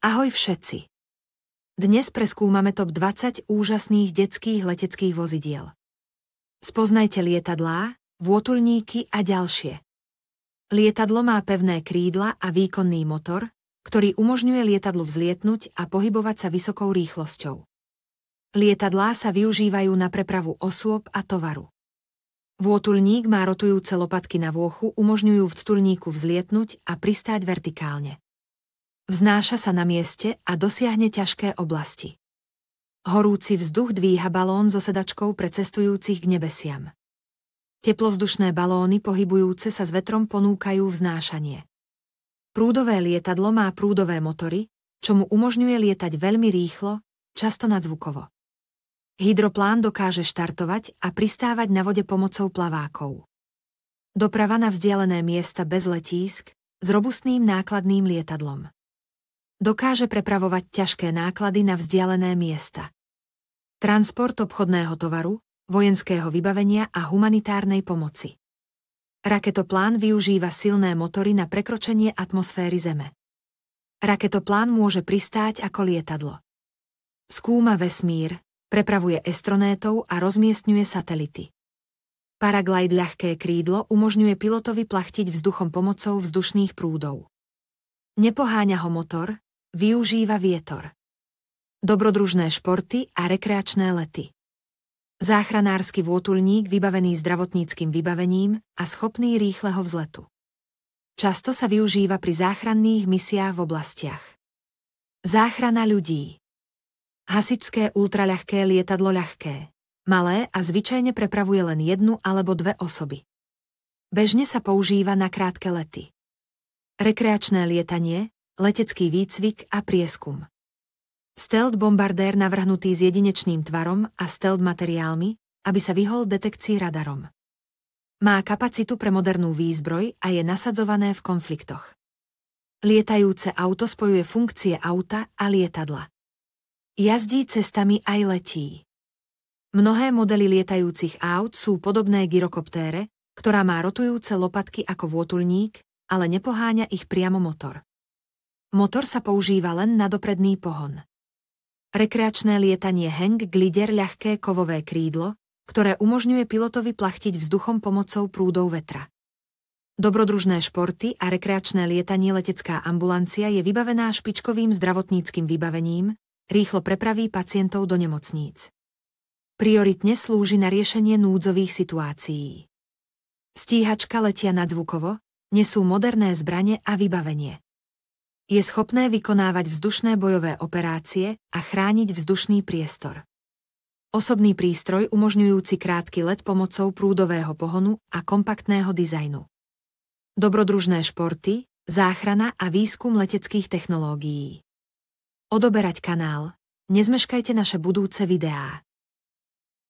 Ahoj všetci! Dnes preskúmame top 20 úžasných detských leteckých vozidiel. Spoznajte lietadlá, vôtuľníky a ďalšie. Lietadlo má pevné krídla a výkonný motor, ktorý umožňuje lietadlu vzlietnúť a pohybovať sa vysokou rýchlosťou. Lietadlá sa využívajú na prepravu osôb a tovaru. Vôtuľník má rotujúce lopatky na vôchu, umožňujú vtulníku vzlietnúť a pristáť vertikálne. Vznáša sa na mieste a dosiahne ťažké oblasti. Horúci vzduch dvíha balón so sedačkou pre cestujúcich k nebesiam. Teplovzdušné balóny pohybujúce sa s vetrom ponúkajú vznášanie. Prúdové lietadlo má prúdové motory, čo mu umožňuje lietať veľmi rýchlo, často nadzvukovo. Hydroplán dokáže štartovať a pristávať na vode pomocou plavákov. Doprava na vzdialené miesta bez letísk s robustným nákladným lietadlom. Dokáže prepravovať ťažké náklady na vzdialené miesta. Transport obchodného tovaru, vojenského vybavenia a humanitárnej pomoci. Raketoplán využíva silné motory na prekročenie atmosféry Zeme. Raketoplán môže pristáť ako lietadlo. Skúma vesmír, prepravuje astronautov a rozmiestňuje satelity. Paraglide ľahké krídlo umožňuje pilotovi plachtiť vzduchom pomocou vzdušných prúdov. Nepoháňa ho motor, využíva vietor. Dobrodružné športy a rekreačné lety. Záchranársky vôtuľník vybavený zdravotníckym vybavením a schopný rýchleho vzletu. Často sa využíva pri záchranných misiách v oblastiach. Záchrana ľudí. Hasičské ultraľahké lietadlo ľahké. Malé a zvyčajne prepravuje len jednu alebo dve osoby. Bežne sa používa na krátke lety. Rekreačné lietanie, letecký výcvik a prieskum. Stealth bombardér navrhnutý s jedinečným tvarom a stealth materiálmi, aby sa vyhol detekcii radarom. Má kapacitu pre modernú výzbroj a je nasadzované v konfliktoch. Lietajúce auto spojuje funkcie auta a lietadla. Jazdí cestami aj letí. Mnohé modely lietajúcich aut sú podobné gyrokoptére, ktorá má rotujúce lopatky ako vôtuľník, ale nepoháňa ich priamo motor. Motor sa používa len na dopredný pohon. Rekreačné lietanie hang glider ľahké kovové krídlo, ktoré umožňuje pilotovi plachtiť vzduchom pomocou prúdov vetra. Dobrodružné športy a rekreačné lietanie letecká ambulancia je vybavená špičkovým zdravotníckym vybavením, rýchlo prepraví pacientov do nemocníc. Prioritne slúži na riešenie núdzových situácií. Stíhačka letia nadzvukovo, nesú moderné zbrane a vybavenie. Je schopné vykonávať vzdušné bojové operácie a chrániť vzdušný priestor. Osobný prístroj umožňujúci krátky let pomocou prúdového pohonu a kompaktného dizajnu. Dobrodružné športy, záchrana a výskum leteckých technológií. Odoberať kanál. Nezmeškajte naše budúce videá.